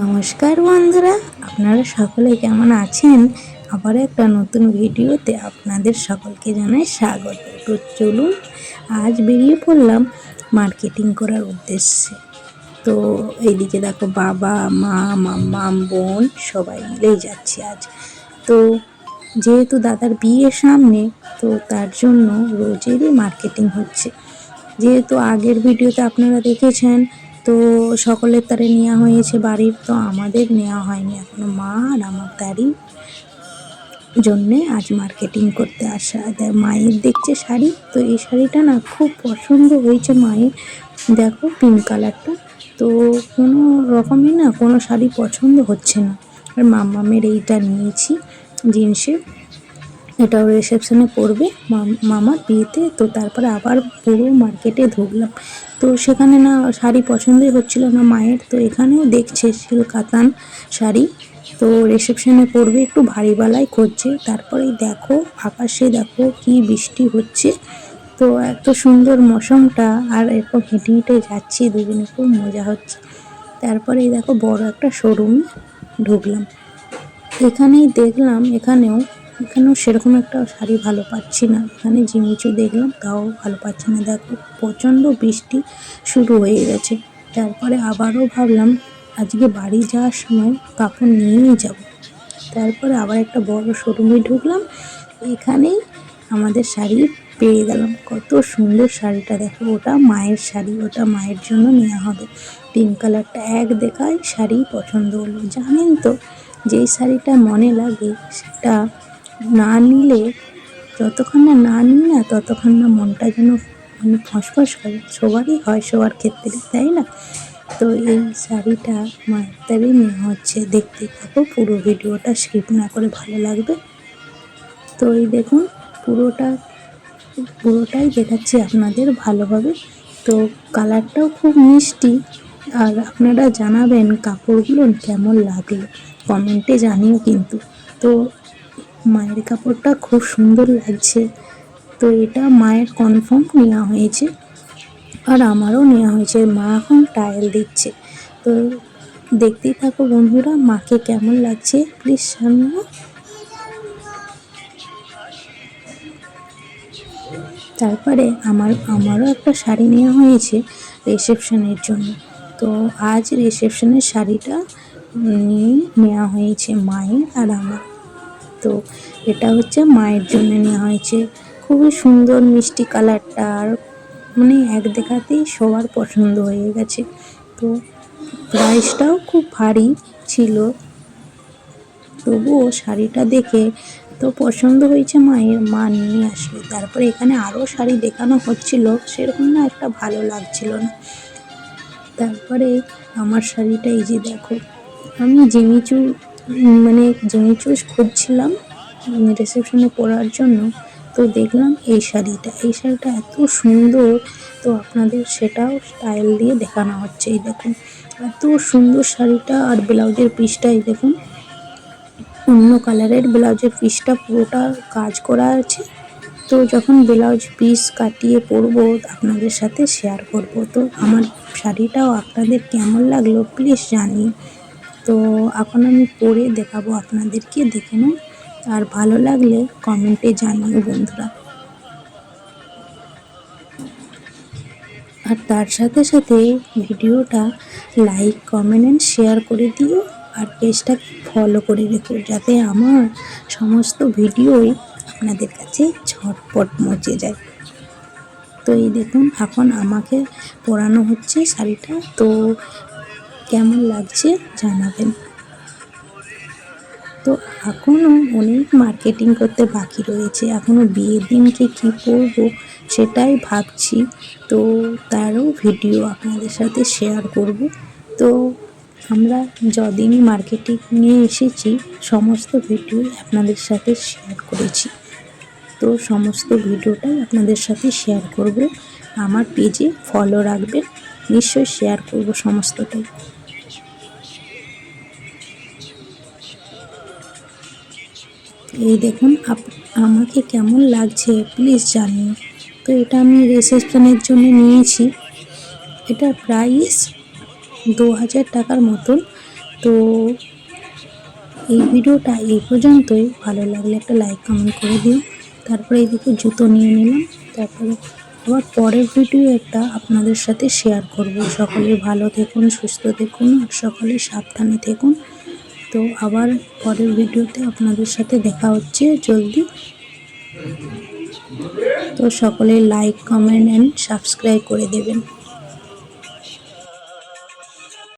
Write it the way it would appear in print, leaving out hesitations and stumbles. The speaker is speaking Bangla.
নমস্কার বন্ধুরা, আপনারা সকলে কেমন আছেন? আবার একটা নতুন ভিডিওতে আপনাদের সকলকে জানাই স্বাগত। তো চলুন, আজ বেরিয়ে পড়লাম মার্কেটিং করার উদ্দেশ্যে। তো এইদিকে দেখো, বাবা, মা, মাম্মা, বোন সবাই মিলেই যাচ্ছি আজ। তো যেহেতু দাদার বিয়ে সামনে, তো তার জন্য রোজেরই মার্কেটিং হচ্ছে। যেহেতু আগের ভিডিওতে আপনারা দেখেছেন, তো সকলের তারে নেওয়া হয়েছে বাড়ির, তো আমাদের নেওয়া হয়নি এখনো। মা আর আমার তারই জন্যে আজ মার্কেটিং করতে আসা। মায়ের দেখছে শাড়ি, তো এই শাড়িটা না খুব পছন্দ হয়েছে মায়ের। দেখো, পিঙ্ক কালারটা। তো কোনো রকমই না কোনো শাড়ি পছন্দ হচ্ছে না। আর মাম্মামের এইটা নিয়েছি জিন্সের, এটাও রিসেপশনে পরবে মামার বিয়েতে। তো তারপরে আবার পুরো মার্কেটে ঢুকলাম, তো সেখানে না শাড়ি পছন্দই হচ্ছিল না মায়ের। তো এখানেও দেখছে সিল্ক কাতান শাড়ি, তো রিসেপশনে পরবে, একটু ভারী বালাই করছে। তারপরেই দেখো আকাশে দেখো কি বৃষ্টি হচ্ছে। তো এত সুন্দর মৌসমটা, আর এরকম হেঁটে হেঁটে যাচ্ছি, দুজনে খুব মজা হচ্ছে। তারপরেই দেখো বড় একটা শোরুমে ঢুকলাম, এখানেই দেখলাম এখানেও সেরকম একটা শাড়ি ভালো পাচ্ছি না। এখানে জিমিচু দেখলাম, তাও ভালো পাচ্ছি না। দেখো প্রচণ্ড বৃষ্টি শুরু হয়ে গেছে। তারপরে আবারও ভাবলাম আজকে বাড়ি যাওয়ার সময় কাপড় নিয়েই যাব। তারপরে আবার একটা বড় শোরুমে ঢুকলাম, এখানেই আমাদের শাড়ি পেয়ে গেলাম। কত সুন্দর শাড়িটা দেখো, ওটা মায়ের শাড়ি, ওটা মায়ের জন্য নেওয়া হবে। পিঙ্ক কালারটা এক দেখায় শাড়ি পছন্দ হলো। জানেন তো, যেই শাড়িটা মনে লাগে সেটা না নিলে, যতক্ষণ না নিই না ততক্ষণ না মনটা যেন ফসফস করে। সবারই হয়, সবার ক্ষেত্রে, তাই না? তো এই শাড়িটা মায়ের তারই নেওয়া হচ্ছে। দেখতে থাকো, পুরো ভিডিওটা স্কিপ না করে, ভালো লাগবে। তো এই দেখুন, পুরোটাই দেখাচ্ছি আপনাদের ভালোভাবে। তো কালারটাও খুব মিষ্টি। আর আপনারা জানাবেন কাপড়গুলো কেমন লাগলো, কমেন্টে জানিও কিন্তু। তো মায়ের কাপড়টা খুব সুন্দর লাগছে। তো এটা মায়ের কনফার্ম নেওয়া হয়েছে, আর আমারও নেওয়া হয়েছে। মা এখন টাইল দিচ্ছে। তো দেখতেই থাকো বন্ধুরা, মাকে কেমন লাগছে প্লিজ জানিও। তারপরে আমারও একটা শাড়ি নেওয়া হয়েছে রিসেপশনের জন্য। তো আজ রিসেপশনের শাড়িটা নেওয়া হয়েছে মায়ের আর আমার। তো এটা হচ্ছে মায়ের জন্য নেওয়া হয়েছে। খুবই সুন্দর মিষ্টি কালারটা, আর এক দেখাতেই সবার পছন্দ হয়ে গেছে। তো প্রাইসটাও খুব ভারী ছিল, তবুও শাড়িটা দেখে তো পছন্দ হয়েছে মায়ের, মা নিয়ে আসবে। তারপরে এখানে আরও শাড়ি দেখানো হচ্ছিল, সেরকম না একটা ভালো লাগছিল না। তারপরে আমার শাড়িটা এই যে দেখো, আমি জিমিচু খুঁজছিলাম রিসেপশনে পরার জন্য। তো দেখলাম এই শাড়িটা এত সুন্দর। তো আপনাদের সেটাও স্টাইল দিয়ে দেখানো হচ্ছে। এই দেখুন এত সুন্দর শাড়িটা, আর ব্লাউজের পিসটা এই দেখুন, অন্য কালারের ব্লাউজের পিসটা পুরোটা কাজ করা আছে। তো যখন ব্লাউজ পিস কাটিয়ে পরবো আপনাদের সাথে শেয়ার করব। তো আমার শাড়িটাও আপনাদের কেমন লাগলো প্লিজ জানিয়ে। তো এখন আমি পরে দেখাবো আপনাদেরকে, দেখে নিন। আর ভালো লাগলে কমেন্টে জানিও বন্ধুরা। আর তার সাথে সাথে ভিডিওটা লাইক, কমেন্ট অ্যান্ড শেয়ার করে দিও। আর পেজটাকে ফলো করে রেখো, যাতে আমার সমস্ত ভিডিওই আপনাদের কাছে ঝটপট পৌঁছে যায়। তো এই দেখুন, এখন আমাকে পরানো হচ্ছে শাড়িটা। তো কেমন লাগছে জানাবেন। তো এখনও অনেক মার্কেটিং করতে বাকি রয়েছে, এখনও বিয়ের দিনকে কী পরবো সেটাই ভাবছি। তো তারও ভিডিও আপনাদের সাথে শেয়ার করব। তো আমরা যদিন মার্কেটিংয়ে এসেছি সমস্ত ভিডিও আপনাদের সাথে শেয়ার করেছি। তো সমস্ত ভিডিওটাই আপনাদের সাথে শেয়ার করব। আমার পেজে ফলো রাখবেন, নিশ্চয়ই শেয়ার করব সমস্তটাই। এই দেখুন আমাকে কেমন লাগছে প্লিজ জানিও। তো এটা আমি রিসেপশনের জন্য নিয়েছি। এটার প্রাইস 2000 টাকার মতন। তো এই ভিডিওটা এই পর্যন্তই। ভালো লাগলে একটা লাইক কমেন্ট করে দিও। তারপরে এইদিকে জুতো নিয়ে নিলাম। তারপরে আবার পরের ভিডিও একটা আপনাদের সাথে শেয়ার করব। সকলে ভালো থাকুন, সুস্থ থাকুন আর সকলে সাবধানে থাকুন। তো আবার পরের ভিডিওতে আপনাদের সাথে দেখা হচ্ছে জলদি। তো সকলে লাইক কমেন্ট অ্যান্ড সাবস্ক্রাইব করে দেবেন।